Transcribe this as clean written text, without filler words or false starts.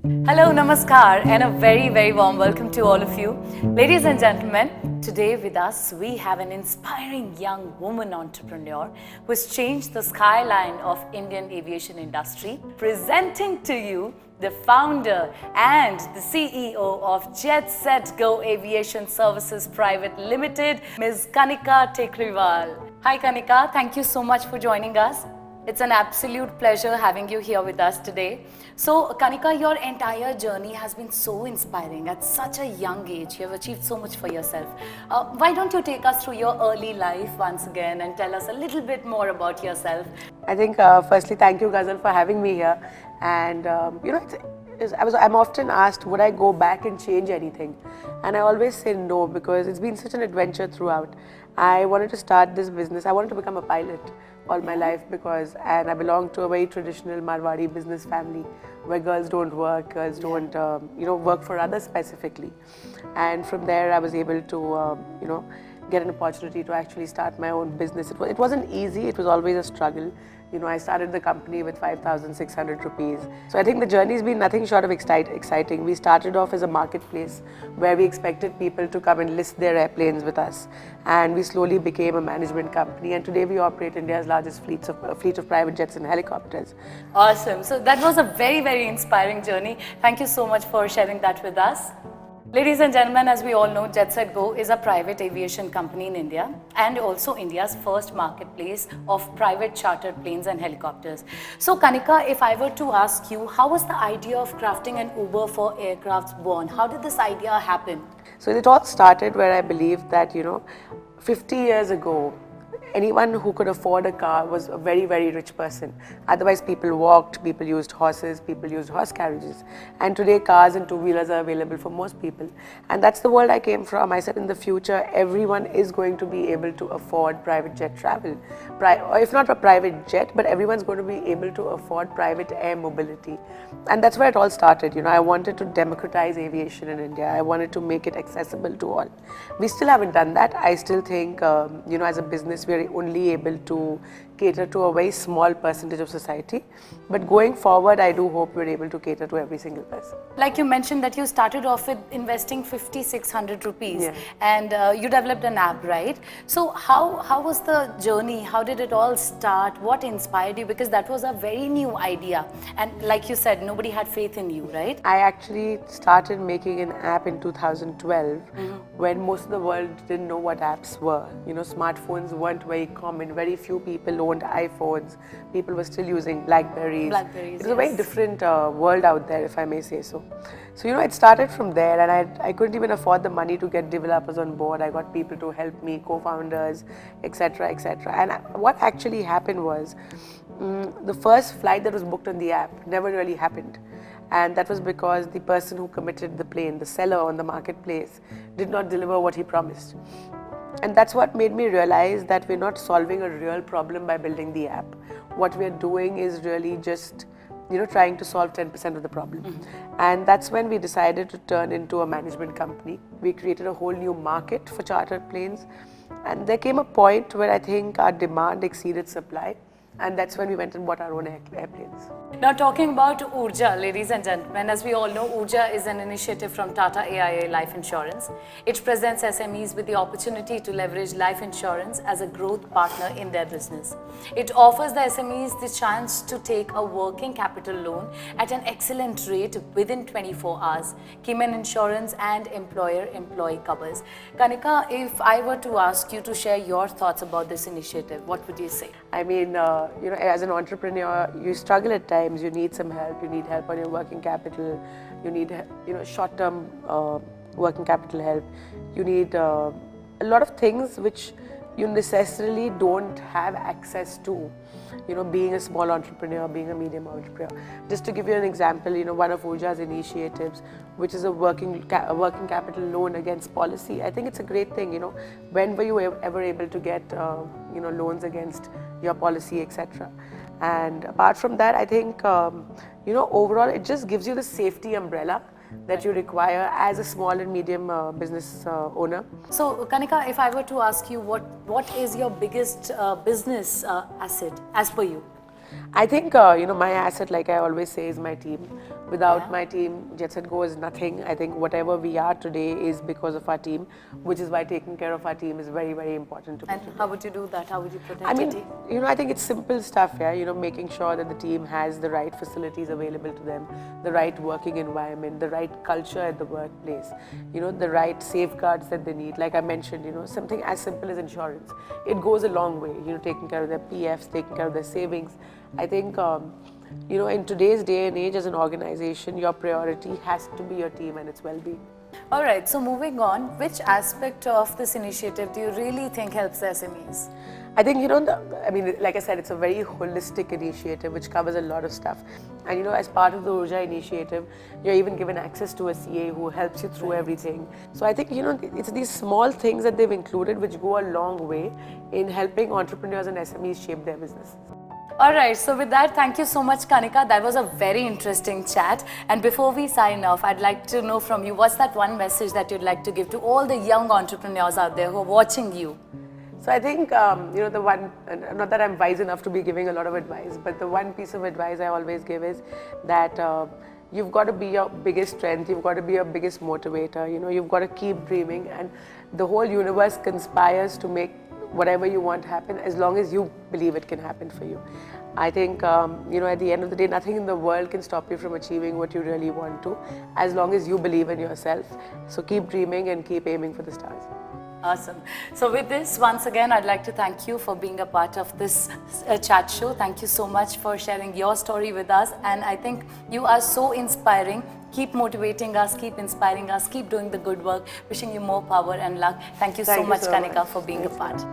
Hello, namaskar, and a very, very warm welcome to all of you. Ladies and gentlemen, today with us we have an inspiring young woman entrepreneur who has changed the skyline of Indian aviation industry. Presenting to you the founder and the CEO of JetSetGo Aviation Services Private Limited, Ms. Kanika Tekriwal. Hi Kanika, thank you so much for joining us. It's an absolute pleasure having you here with us today. So, Kanika, your entire journey has been so inspiring. At such a young age, you have achieved so much for yourself. Why don't you take us through your early life once again and tell us a little bit more about yourself? I think firstly, thank you, Ghazal, for having me here. And I'm often asked, would I go back and change anything? And I always say no, because it's been such an adventure throughout. I wanted to start this business. I wanted to become a pilot all my life and I belong to a very traditional Marwari business family where girls don't work, girls don't work for others specifically. And from there I was able to get an opportunity to actually start my own business. It wasn't easy, it was always a struggle. I started the company with 5,600 rupees. So I think the journey's been nothing short of exciting. We started off as a marketplace where we expected people to come and list their airplanes with us. And we slowly became a management company. And today we operate India's largest fleet of private jets and helicopters. Awesome. So that was a very, very inspiring journey. Thank you so much for sharing that with us. Ladies and gentlemen, as we all know, JetSetGo is a private aviation company in India and also India's first marketplace of private chartered planes and helicopters. So Kanika, if I were to ask you, how was the idea of crafting an Uber for aircrafts born? How did this idea happen? So it all started where I believed that, 50 years ago, anyone who could afford a car was a very, very rich person. Otherwise, people walked, people used horses, people used horse carriages. And today, cars and two-wheelers are available for most people. And that's the world I came from. I said in the future, everyone is going to be able to afford private jet travel. Or if not a private jet, but everyone's going to be able to afford private air mobility. And that's where it all started. I wanted to democratize aviation in India. I wanted to make it accessible to all. We still haven't done that. I still think, as a business, we're only able to cater to a very small percentage of society. But going forward, I do hope we're able to cater to every single person. Like you mentioned that you started off with investing 5,600 rupees and you developed an app, right? So how was the journey? How did it all start? What inspired you? Because that was a very new idea. And like you said, nobody had faith in you, right? I actually started making an app in 2012 when most of the world didn't know what apps were. Smartphones weren't very common. Very few people owned iPhones. People were still using Blackberries. It was a very different world out there, if I may say so. So, it started from there, and I couldn't even afford the money to get developers on board. I got people to help me, co-founders, etc., etc. And what actually happened was, the first flight that was booked on the app never really happened. And that was because the person who committed the plane, the seller on the marketplace, did not deliver what he promised. And that's what made me realize that we're not solving a real problem by building the app. What we're doing is really just, trying to solve 10% of the problem. And that's when we decided to turn into a management company. We created a whole new market for chartered planes. And there came a point where I think our demand exceeded supply. And that's when we went and bought our own airplanes. Now talking about Urja, ladies and gentlemen, as we all know, Urja is an initiative from Tata AIA Life Insurance. It presents SMEs with the opportunity to leverage life insurance as a growth partner in their business. It offers the SMEs the chance to take a working capital loan at an excellent rate within 24 hours, Cayman insurance and employer-employee covers. Kanika, if I were to ask you to share your thoughts about this initiative, what would you say? I mean, as an entrepreneur, you struggle at times. You need some help. You need help on your working capital. You need, short-term working capital help. You need a lot of things which you necessarily don't have access to. Being a small entrepreneur, being a medium entrepreneur. Just to give you an example, one of Urja's initiatives, which is a working capital loan against policy. I think it's a great thing. When were you ever able to get, loans against your policy, etc. And apart from that, I think, overall, it just gives you the safety umbrella that you require as a small and medium business owner. So, Kanika, if I were to ask you, what is your biggest business asset as per you? I think, my asset, like I always say, is my team. Without my team, JetSetGo is nothing. I think whatever we are today is because of our team, which is why taking care of our team is very, very important to me. And how would you do that? How would you protect I your mean, team? I think it's simple stuff, yeah, making sure that the team has the right facilities available to them, the right working environment, the right culture at the workplace, the right safeguards that they need. Like I mentioned, something as simple as insurance. It goes a long way, taking care of their PFs, taking care of their savings. I think, in today's day and age as an organization, your priority has to be your team and its well-being. All right, so moving on, which aspect of this initiative do you really think helps the SMEs? I think, like I said, it's a very holistic initiative which covers a lot of stuff. And, as part of the Urja initiative, you're even given access to a CA who helps you through everything. So I think, it's these small things that they've included which go a long way in helping entrepreneurs and SMEs shape their businesses. All right, so with that, thank you so much, Kanika. That was a very interesting chat. And before we sign off, I'd like to know from you, what's that one message that you'd like to give to all the young entrepreneurs out there who are watching you? So I think, the one, not that I'm wise enough to be giving a lot of advice, but the one piece of advice I always give is that you've got to be your biggest strength, you've got to be your biggest motivator, you've got to keep dreaming, and the whole universe conspires to make whatever you want to happen as long as you believe it can happen for you. I think, at the end of the day, nothing in the world can stop you from achieving what you really want to, as long as you believe in yourself. So keep dreaming and keep aiming for the stars. Awesome. So with this, once again, I'd like to thank you for being a part of this chat show. Thank you so much for sharing your story with us. And I think you are so inspiring. Keep motivating us, keep inspiring us, keep doing the good work. Wishing you more power and luck. Thank you so much, Kanika, for being a part.